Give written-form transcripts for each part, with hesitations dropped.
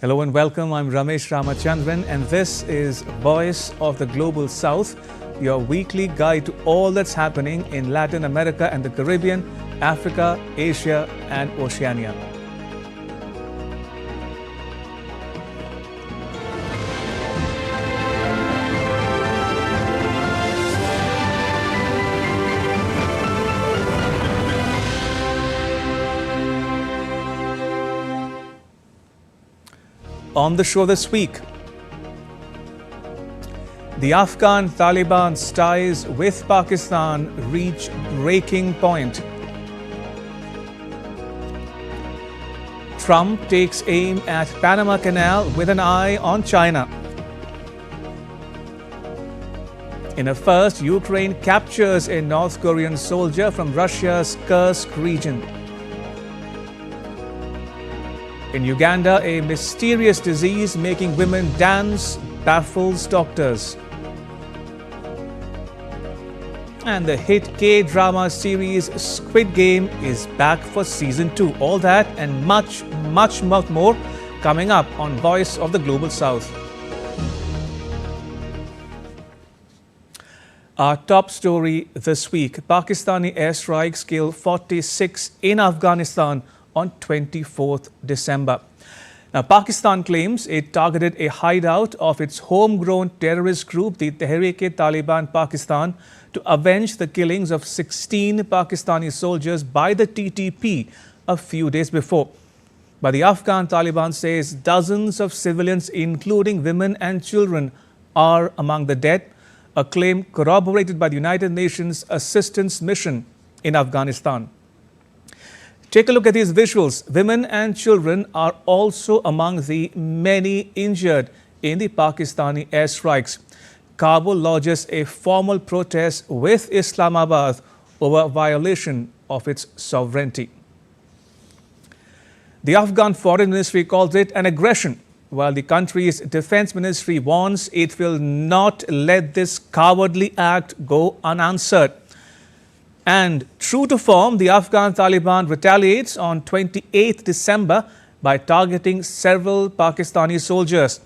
Hello and welcome. I'm Ramesh Ramachandran and this is Voice of the Global South, your weekly guide to all that's happening in Latin America and the Caribbean, Africa, Asia and Oceania. On the show this week, the Afghan Taliban's ties with Pakistan reach breaking point. Trump takes aim at Panama Canal with an eye on China. In a first, Ukraine captures a North Korean soldier from Russia's Kursk region. In Uganda, a mysterious disease making women dance baffles doctors. And the hit K-drama series Squid Game is back for season 2. All that and much more coming up on Voice of the Global South. Our top story this week: Pakistani airstrikes kill 46 in Afghanistan on 24th December. Now, Pakistan claims it targeted a hideout of its homegrown terrorist group, the Taliban and Pakistan, to avenge the killings of 16 Pakistani soldiers by the TTP a few days before. But the Afghan Taliban says dozens of civilians, including women and children, are among the dead, a claim corroborated by the United Nations Assistance Mission in Afghanistan. Take a look at these visuals. Women and children are also among the many injured in the Pakistani airstrikes. Kabul lodges a formal protest with Islamabad over violation of its sovereignty. The Afghan Foreign Ministry calls it an aggression, while the country's Defense Ministry warns it will not let this cowardly act go unanswered. And true to form, the Afghan Taliban retaliates on 28th December by targeting several Pakistani soldiers.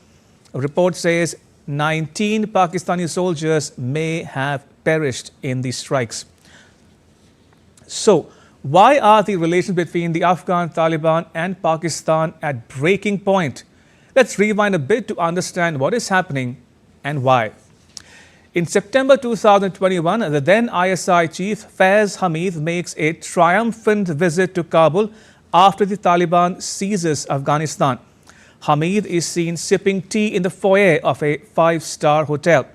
A report says 19 Pakistani soldiers may have perished in these strikes. So, why are the relations between the Afghan Taliban and Pakistan at breaking point? Let's rewind a bit to understand what is happening and why. In September 2021, the then ISI chief Faiz Hamid makes a triumphant visit to Kabul after the Taliban seizes Afghanistan. Hamid is seen sipping tea in the foyer of a five-star hotel.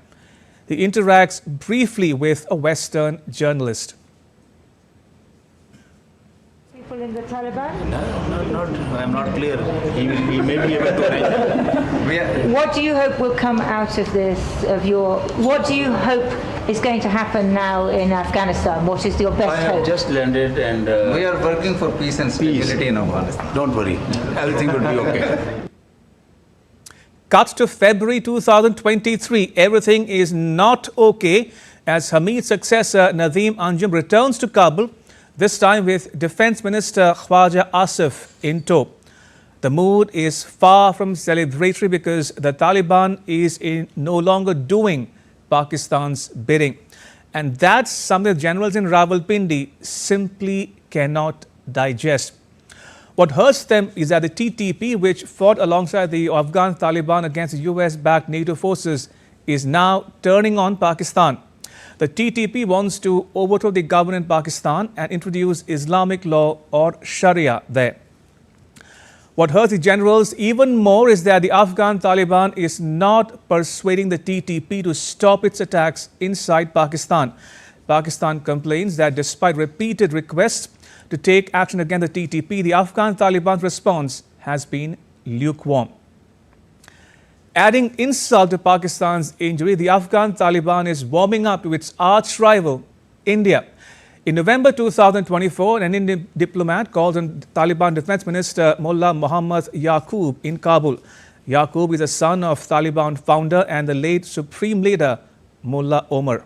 He interacts briefly with a Western journalist. People in the Taliban? No, I'm not clear. He may be able to arrange. What do you hope will come out of this, what do you hope is going to happen now in Afghanistan? What is your best I have hope? just landed and... we are working for peace and stability in Afghanistan. Don't worry. Everything will be okay. Cut to February 2023. Everything is not okay as Hamid's successor Nadeem Anjum returns to Kabul, this time with Defense Minister Khwaja Asif in tow. The mood is far from celebratory because the Taliban is no longer doing Pakistan's bidding. And that's something the generals in Rawalpindi simply cannot digest. What hurts them is that the TTP, which fought alongside the Afghan Taliban against the US-backed NATO forces, is now turning on Pakistan. The TTP wants to overthrow the government in Pakistan and introduce Islamic law or Sharia there. What hurts the generals even more is that the Afghan Taliban is not persuading the TTP to stop its attacks inside Pakistan. Pakistan complains that despite repeated requests to take action against the TTP, the Afghan Taliban's response has been lukewarm. Adding insult to Pakistan's injury, the Afghan Taliban is warming up to its arch rival, India. In November 2024, an Indian diplomat called on Taliban Defense Minister Mullah Muhammad Yaqub in Kabul. Yaqub is the son of Taliban founder and the late Supreme Leader Mullah Omar.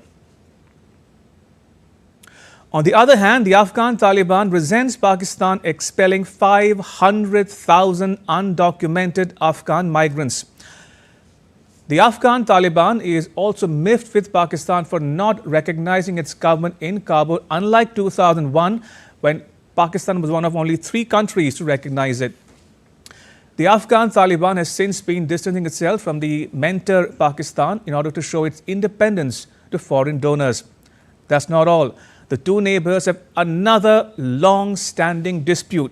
On the other hand, the Afghan Taliban resents Pakistan expelling 500,000 undocumented Afghan migrants. The Afghan Taliban is also miffed with Pakistan for not recognizing its government in Kabul, unlike 2001, when Pakistan was one of only 3 countries to recognize it. The Afghan Taliban has since been distancing itself from the mentor Pakistan in order to show its independence to foreign donors. That's not all. The two neighbors have another long-standing dispute.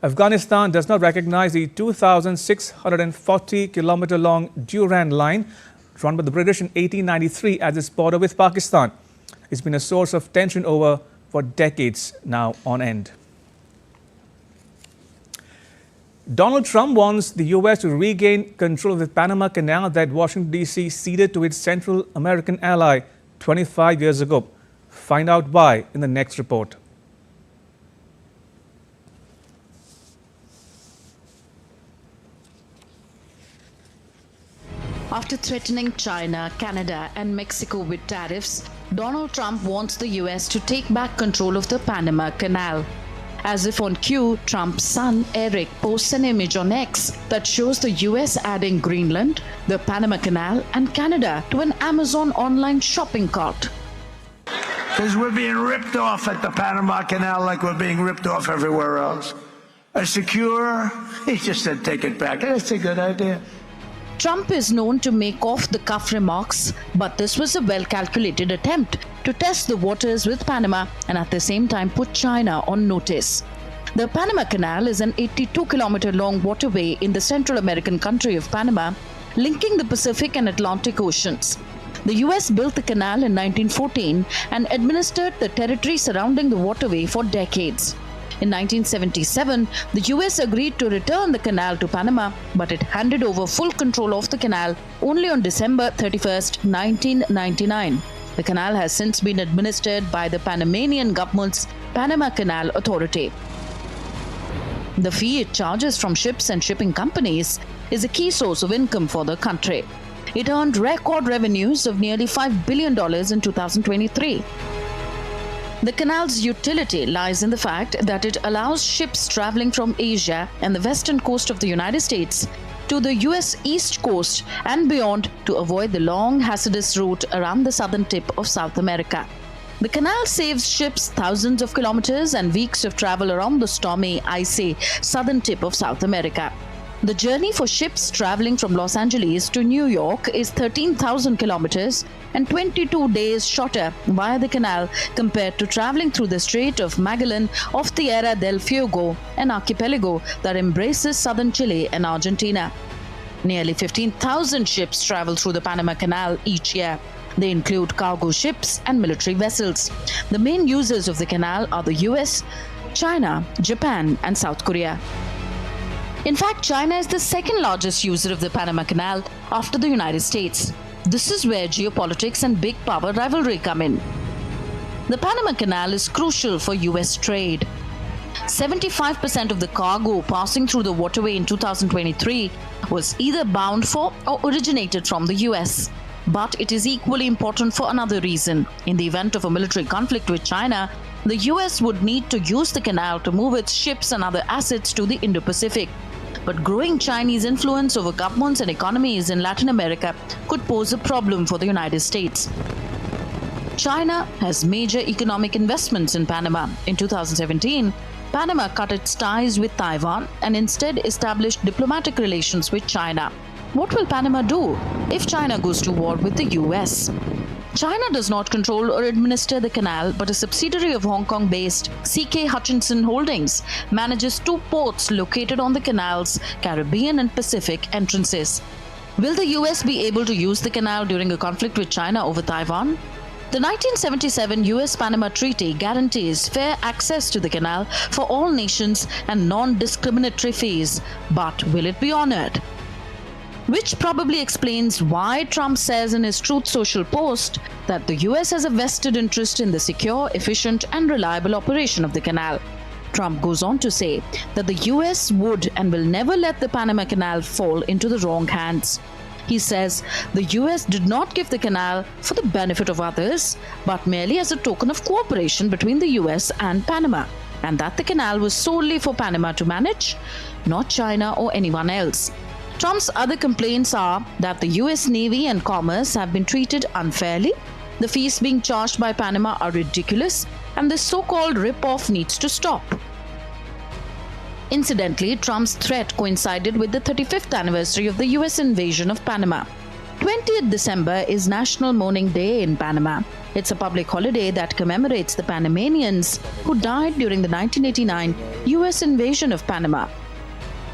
Afghanistan does not recognize the 2,640-kilometer-long Durand Line, drawn by the British in 1893 as its border with Pakistan. It's been a source of tension for decades now on end. Donald Trump wants the U.S. to regain control of the Panama Canal that Washington, D.C. ceded to its Central American ally 25 years ago. Find out why in the next report. After threatening China, Canada and Mexico with tariffs, Donald Trump wants the US to take back control of the Panama Canal. As if on cue, Trump's son Eric posts an image on X that shows the US adding Greenland, the Panama Canal and Canada to an Amazon online shopping cart. Because we're being ripped off at the Panama Canal like we're being ripped off everywhere else. A secure, he just said take it back. That's a good idea. Trump is known to make off-the-cuff remarks, but this was a well-calculated attempt to test the waters with Panama and at the same time put China on notice. The Panama Canal is an 82-kilometer-long waterway in the Central American country of Panama, linking the Pacific and Atlantic Oceans. The US built the canal in 1914 and administered the territory surrounding the waterway for decades. In 1977, the US agreed to return the canal to Panama, but it handed over full control of the canal only on December 31, 1999. The canal has since been administered by the Panamanian government's Panama Canal Authority. The fee it charges from ships and shipping companies is a key source of income for the country. It earned record revenues of nearly $5 billion in 2023. The canal's utility lies in the fact that it allows ships traveling from Asia and the western coast of the United States to the US East Coast and beyond to avoid the long, hazardous route around the southern tip of South America. The canal saves ships thousands of kilometers and weeks of travel around the stormy, icy southern tip of South America. The journey for ships traveling from Los Angeles to New York is 13,000 kilometers and 22 days shorter via the canal compared to traveling through the Strait of Magellan off Tierra del Fuego, an archipelago that embraces southern Chile and Argentina. Nearly 15,000 ships travel through the Panama Canal each year. They include cargo ships and military vessels. The main users of the canal are the US, China, Japan, and South Korea. In fact, China is the second largest user of the Panama Canal after the United States. This is where geopolitics and big power rivalry come in. The Panama Canal is crucial for US trade. 75% of the cargo passing through the waterway in 2023 was either bound for or originated from the US. But it is equally important for another reason. In the event of a military conflict with China, the US would need to use the canal to move its ships and other assets to the Indo-Pacific. But growing Chinese influence over governments and economies in Latin America could pose a problem for the United States. China has major economic investments in Panama. In 2017, Panama cut its ties with Taiwan and instead established diplomatic relations with China. What will Panama do if China goes to war with the US? China does not control or administer the canal, but a subsidiary of Hong Kong-based CK Hutchinson Holdings manages 2 ports located on the canal's Caribbean and Pacific entrances. Will the US be able to use the canal during a conflict with China over Taiwan? The 1977 US-Panama Treaty guarantees fair access to the canal for all nations and non-discriminatory fees, but will it be honored? Which probably explains why Trump says in his Truth Social post that the US has a vested interest in the secure, efficient and reliable operation of the canal. Trump goes on to say that the US would and will never let the Panama Canal fall into the wrong hands. He says the US did not give the canal for the benefit of others, but merely as a token of cooperation between the US and Panama, and that the canal was solely for Panama to manage, not China or anyone else. Trump's other complaints are that the US Navy and Commerce have been treated unfairly, the fees being charged by Panama are ridiculous, and this so-called rip-off needs to stop. Incidentally, Trump's threat coincided with the 35th anniversary of the US invasion of Panama. 20th December is National Mourning Day in Panama. It's a public holiday that commemorates the Panamanians who died during the 1989 US invasion of Panama.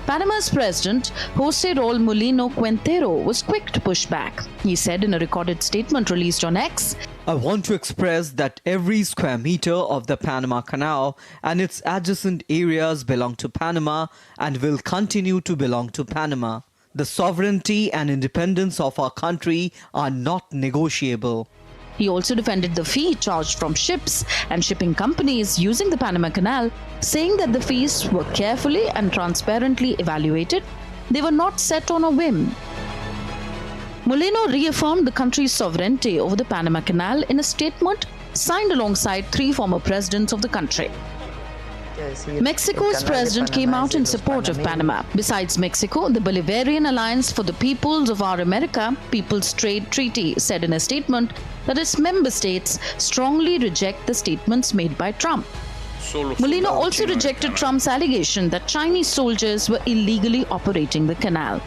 Panama's president, José Raúl Mulino Quintero, was quick to push back. He said in a recorded statement released on X, I want to express that every square meter of the Panama Canal and its adjacent areas belong to Panama and will continue to belong to Panama. The sovereignty and independence of our country are not negotiable. He also defended the fee charged from ships and shipping companies using the Panama Canal, saying that the fees were carefully and transparently evaluated. They were not set on a whim. Mulino reaffirmed the country's sovereignty over the Panama Canal in a statement signed alongside 3 former presidents of the country. Mexico's president came out in support of Panama. Besides Mexico, the Bolivarian Alliance for the Peoples of Our America, People's Trade Treaty, said in a statement that its member states strongly reject the statements made by Trump. Mulino also rejected Trump's allegation that Chinese soldiers were illegally operating the canal.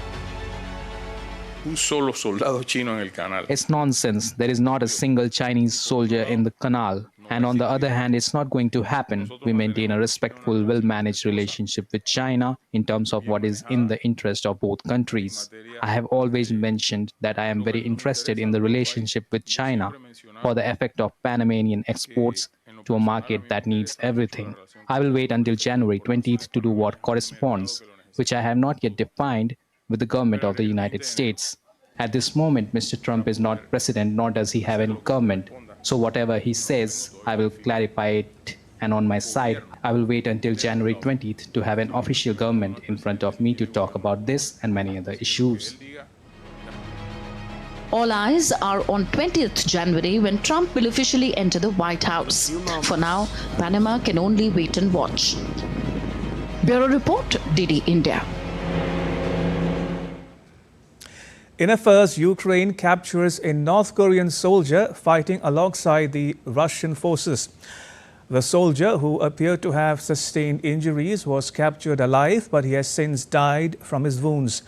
It's nonsense. There is not a single Chinese soldier in the canal. And on the other hand, it's not going to happen. We maintain a respectful, well-managed relationship with China in terms of what is in the interest of both countries. I have always mentioned that I am very interested in the relationship with China for the effect of Panamanian exports to a market that needs everything. I will wait until January 20th to do what corresponds, which I have not yet defined with the government of the United States. At this moment, Mr. Trump is not president, nor does he have any government. So whatever he says, I will clarify it. And on my side, I will wait until January 20th to have an official government in front of me to talk about this and many other issues. All eyes are on 20th January when Trump will officially enter the White House. For now, Panama can only wait and watch. Bureau Report, DD India. In a first, Ukraine captures a North Korean soldier fighting alongside the Russian forces. The soldier, who appeared to have sustained injuries, was captured alive, but he has since died from his wounds.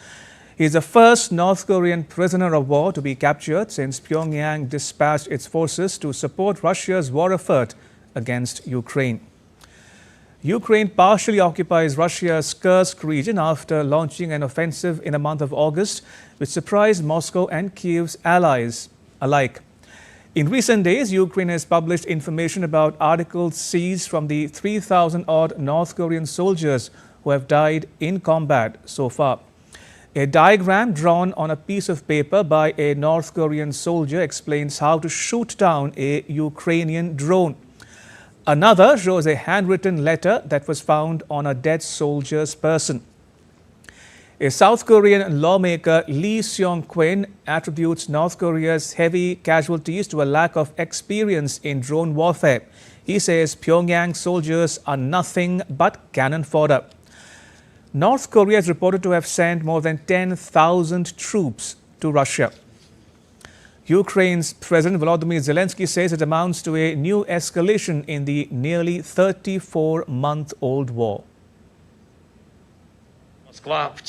He is the first North Korean prisoner of war to be captured since Pyongyang dispatched its forces to support Russia's war effort against Ukraine. Ukraine partially occupies Russia's Kursk region after launching an offensive in the month of August, which surprised Moscow and Kyiv's allies alike. In recent days, Ukraine has published information about articles seized from the 3,000-odd North Korean soldiers who have died in combat so far. A diagram drawn on a piece of paper by a North Korean soldier explains how to shoot down a Ukrainian drone. Another shows a handwritten letter that was found on a dead soldier's person. A South Korean lawmaker, Lee Seong-kwin, attributes North Korea's heavy casualties to a lack of experience in drone warfare. He says Pyongyang soldiers are nothing but cannon fodder. North Korea is reported to have sent more than 10,000 troops to Russia. Ukraine's President Volodymyr Zelensky says it amounts to a new escalation in the nearly 34-month-old war.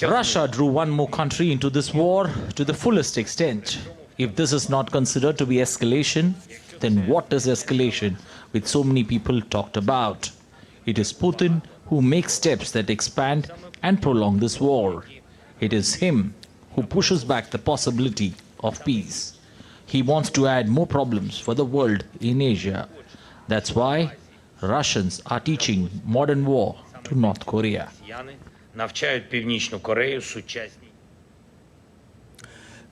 Russia drew one more country into this war to the fullest extent. If this is not considered to be escalation, then what is escalation, which so many people talked about? It is Putin who makes steps that expand and prolong this war. It is him who pushes back the possibility of peace. He wants to add more problems for the world in Asia. That's why Russians are teaching modern war to North Korea.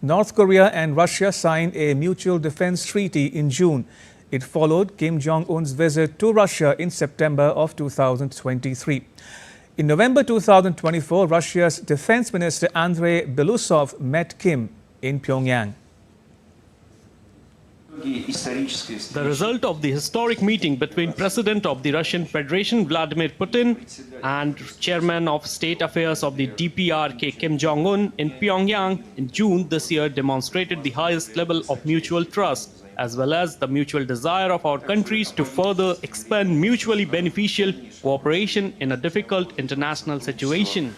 North Korea and Russia signed a mutual defense treaty in June. It followed Kim Jong-un's visit to Russia in September of 2023. In November 2024, Russia's Defense Minister Andrei Belousov met Kim. in Pyongyang. The result of the historic meeting between President of the Russian Federation Vladimir Putin and Chairman of State Affairs of the DPRK Kim Jong-un in Pyongyang in June this year demonstrated the highest level of mutual trust, as well as the mutual desire of our countries to further expand mutually beneficial cooperation in a difficult international situation.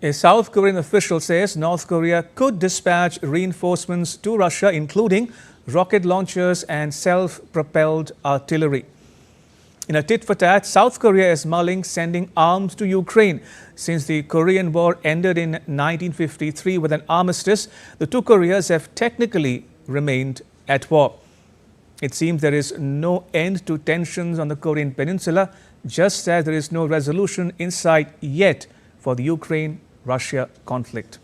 A South Korean official says North Korea could dispatch reinforcements to Russia, including rocket launchers and self-propelled artillery. In a tit-for-tat, South Korea is mulling sending arms to Ukraine. Since the Korean War ended in 1953 with an armistice, the two Koreas have technically remained at war. It seems there is no end to tensions on the Korean peninsula, just as there is no resolution in sight yet for the Ukraine-Russia conflict.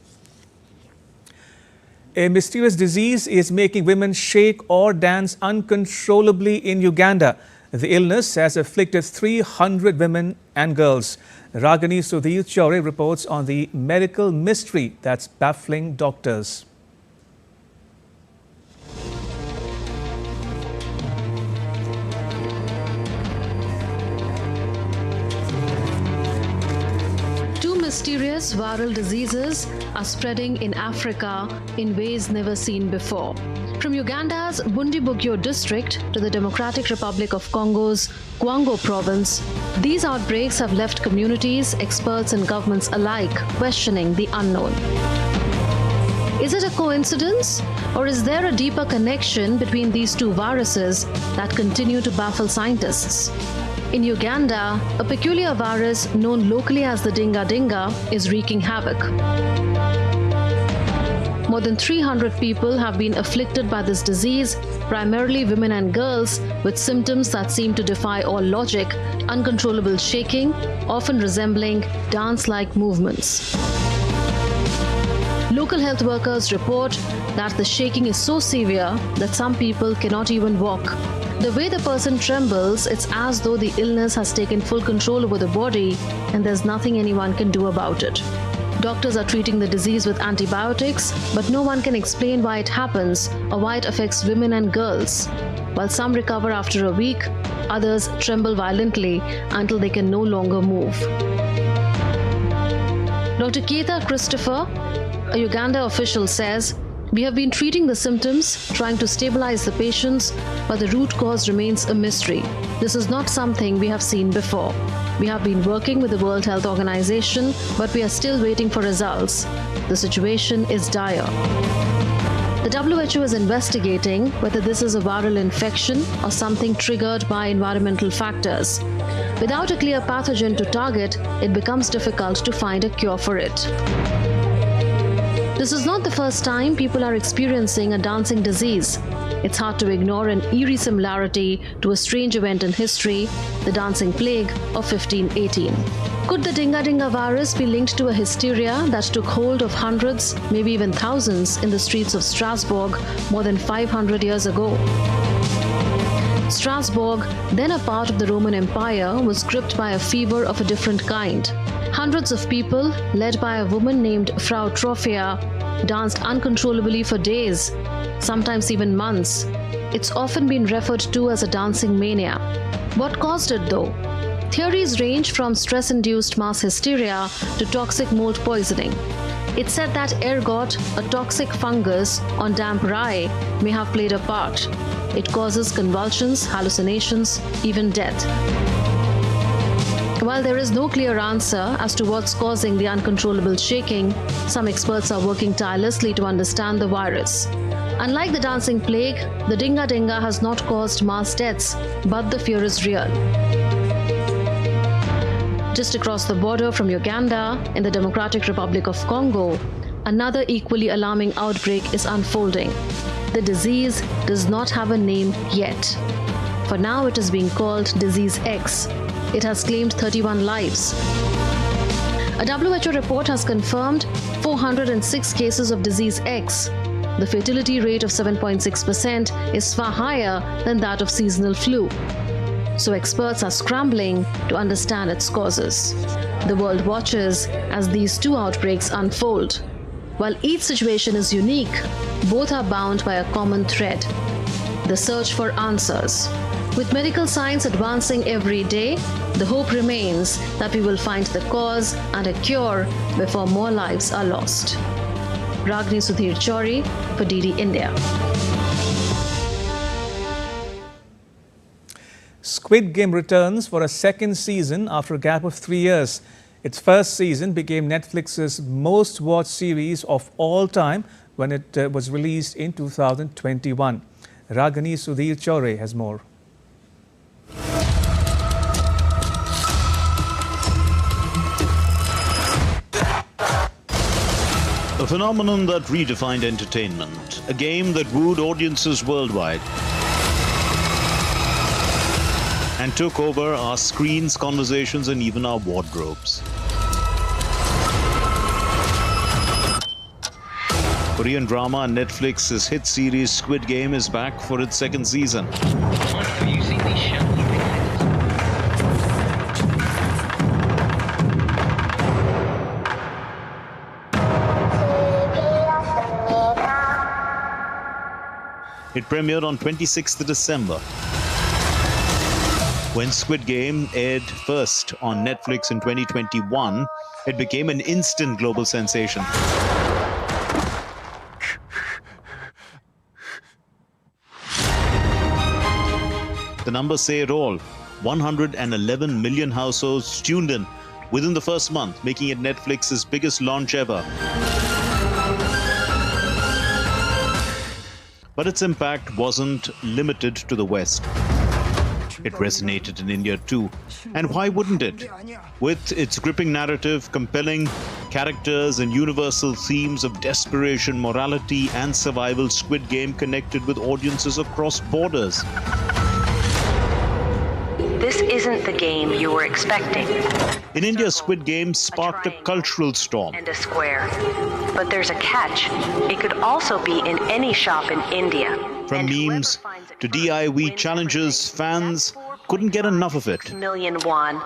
A mysterious disease is making women shake or dance uncontrollably in Uganda. The illness has afflicted 300 women and girls. Ragini Sudhir Chore reports on the medical mystery that's baffling doctors. Mysterious viral diseases are spreading in Africa in ways never seen before. From Uganda's Bundibugyo district to the Democratic Republic of Congo's Kwango province, these outbreaks have left communities, experts and governments alike questioning the unknown. Is it a coincidence, or is there a deeper connection between these two viruses that continue to baffle scientists? In Uganda, a peculiar virus known locally as the dinga is wreaking havoc. More than 300 people have been afflicted by this disease, primarily women and girls, with symptoms that seem to defy all logic, uncontrollable shaking, often resembling dance-like movements. Local health workers report that the shaking is so severe that some people cannot even walk. The way the person trembles, it's as though the illness has taken full control over the body and there's nothing anyone can do about it. Doctors are treating the disease with antibiotics, but no one can explain why it happens or why it affects women and girls. While some recover after a week, others tremble violently until they can no longer move. Dr. Keita Christopher, a Uganda official, says, "We have been treating the symptoms, trying to stabilize the patients, but the root cause remains a mystery. This is not something we have seen before. We have been working with the World Health Organization, but we are still waiting for results. The situation is dire." The WHO is investigating whether this is a viral infection or something triggered by environmental factors. Without a clear pathogen to target, it becomes difficult to find a cure for it. This is not the first time people are experiencing a dancing disease. It's hard to ignore an eerie similarity to a strange event in history, the dancing plague of 1518. Could the dinga virus be linked to a hysteria that took hold of hundreds, maybe even thousands, in the streets of Strasbourg more than 500 years ago? Strasbourg, then a part of the Roman Empire, was gripped by a fever of a different kind. Hundreds of people, led by a woman named Frau Trophea, danced uncontrollably for days, sometimes even months. It's often been referred to as a dancing mania. What caused it, though? Theories range from stress-induced mass hysteria to toxic mold poisoning. It's said that ergot, a toxic fungus on damp rye, may have played a part. It causes convulsions, hallucinations, even death. While there is no clear answer as to what's causing the uncontrollable shaking, some experts are working tirelessly to understand the virus. Unlike the dancing plague, the dinga has not caused mass deaths, but the fear is real. Just across the border from Uganda, in the Democratic Republic of Congo, another equally alarming outbreak is unfolding. The disease does not have a name yet. For now, it is being called Disease X. It has claimed 31 lives. A WHO report has confirmed 406 cases of Disease X. The fatality rate of 7.6% is far higher than that of seasonal flu. so experts are scrambling to understand its causes. The world watches as these two outbreaks unfold. While each situation is unique, both are bound by a common thread: the search for answers. With medical science advancing every day, the hope remains that we will find the cause and a cure before more lives are lost. Ragini Sudhir Chauri for DD India. Squid Game returns for a second season after a gap of 3 years. Its first season became Netflix's most watched series of all time when it was released in 2021. Ragini Sudhir Chauri has more. A phenomenon that redefined entertainment, a game that wooed audiences worldwide and took over our screens, conversations, and even our wardrobes. Korean drama and Netflix's hit series Squid Game is back for its second season. Have you seen these shows? It premiered on 26th December. When Squid Game aired first on Netflix in 2021, it became an instant global sensation. The numbers say it all. 111 million households tuned in within the first month, making it Netflix's biggest launch ever. But its impact wasn't limited to the West. It resonated in India too. And why wouldn't it? With its gripping narrative, compelling characters, and universal themes of desperation, morality, and survival, Squid Game connected with audiences across borders. This isn't the game you were expecting. In India, Squid Game sparked a cultural storm. And a square. But there's a catch. It could also be in any shop in India. From memes to DIY challenges, fans couldn't get enough of it. Million won.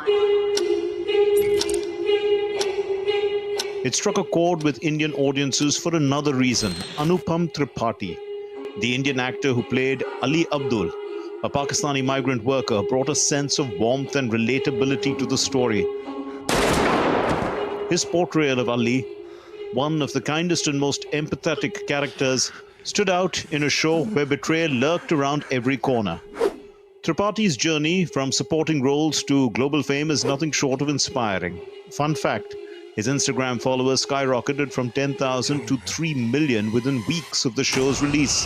It struck a chord with Indian audiences for another reason. Anupam Tripathi, the Indian actor who played Ali Abdul, a Pakistani migrant worker, brought a sense of warmth and relatability to the story. His portrayal of Ali, one of the kindest and most empathetic characters, stood out in a show where betrayal lurked around every corner. Tripathi's journey from supporting roles to global fame is nothing short of inspiring. Fun fact, his Instagram followers skyrocketed from 10,000 to 3 million within weeks of the show's release.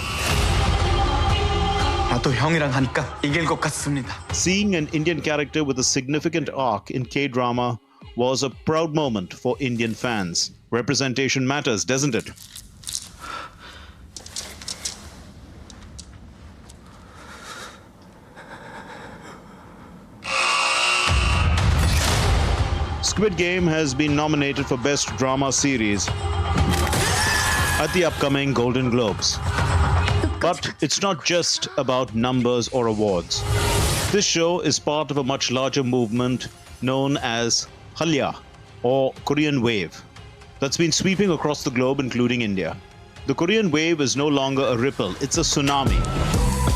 Seeing an Indian character with a significant arc in K-drama was a proud moment for Indian fans. Representation matters, doesn't it? Squid Game has been nominated for Best Drama Series at the upcoming Golden Globes. But it's not just about numbers or awards. This show is part of a much larger movement known as Hallya, or Korean Wave, that's been sweeping across the globe, including India. The Korean Wave is no longer a ripple, it's a tsunami.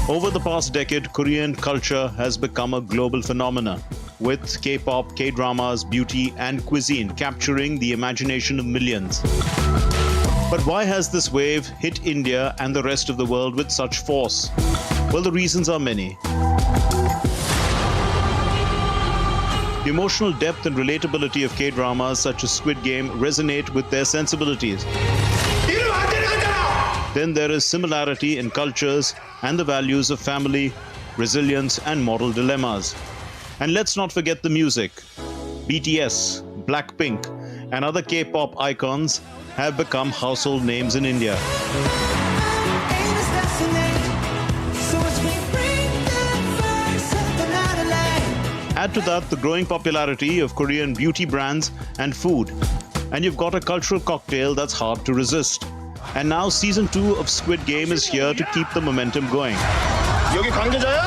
Over the past decade, Korean culture has become a global phenomenon, with K-pop, K-dramas, beauty, and cuisine capturing the imagination of millions. But why has this wave hit India and the rest of the world with such force? Well, the reasons are many. The emotional depth and relatability of K-dramas such as Squid Game resonate with their sensibilities. Then there is similarity in cultures and the values of family, resilience, and moral dilemmas. And let's not forget the music. BTS, Blackpink, and other K-pop icons have become household names in India. Add to that the growing popularity of Korean beauty brands and food, and you've got a cultural cocktail that's hard to resist. And now Season 2 of Squid Game is here to keep the momentum going. 여기 관계자야?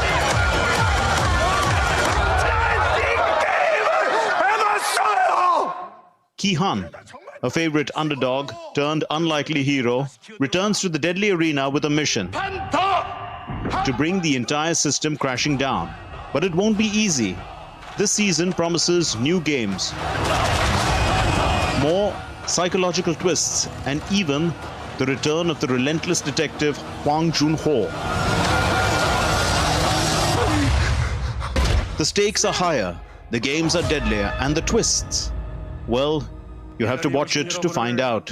Ki Han, a favorite underdog turned unlikely hero, returns to the deadly arena with a mission: to bring the entire system crashing down. But it won't be easy. This season promises new games, more psychological twists, and even the return of the relentless detective Hwang Jun-ho. The stakes are higher, the games are deadlier, and the twists, well, you have to watch it to find out.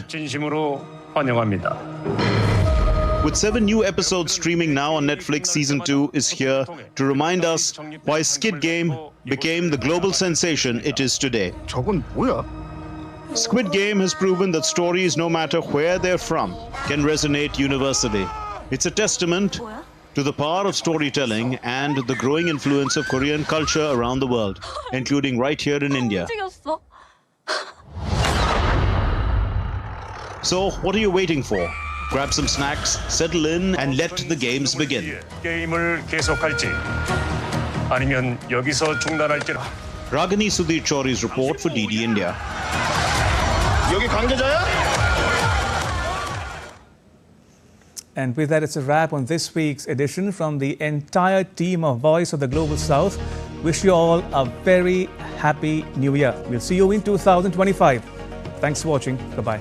With 7 new episodes streaming now on Netflix, Season 2 is here to remind us why Squid Game became the global sensation it is today. Squid Game has proven that stories, no matter where they're from, can resonate universally. It's a testament to the power of storytelling and the growing influence of Korean culture around the world, including right here in India. So, what are you waiting for? Grab some snacks, settle in, and let the games begin. Ragini Sudhir Chauri's report for DD India. And with that, it's a wrap on this week's edition. From the entire team of Voice of the Global South, wish you all a very happy New Year. We'll see you in 2025. Thanks for watching. Bye-bye.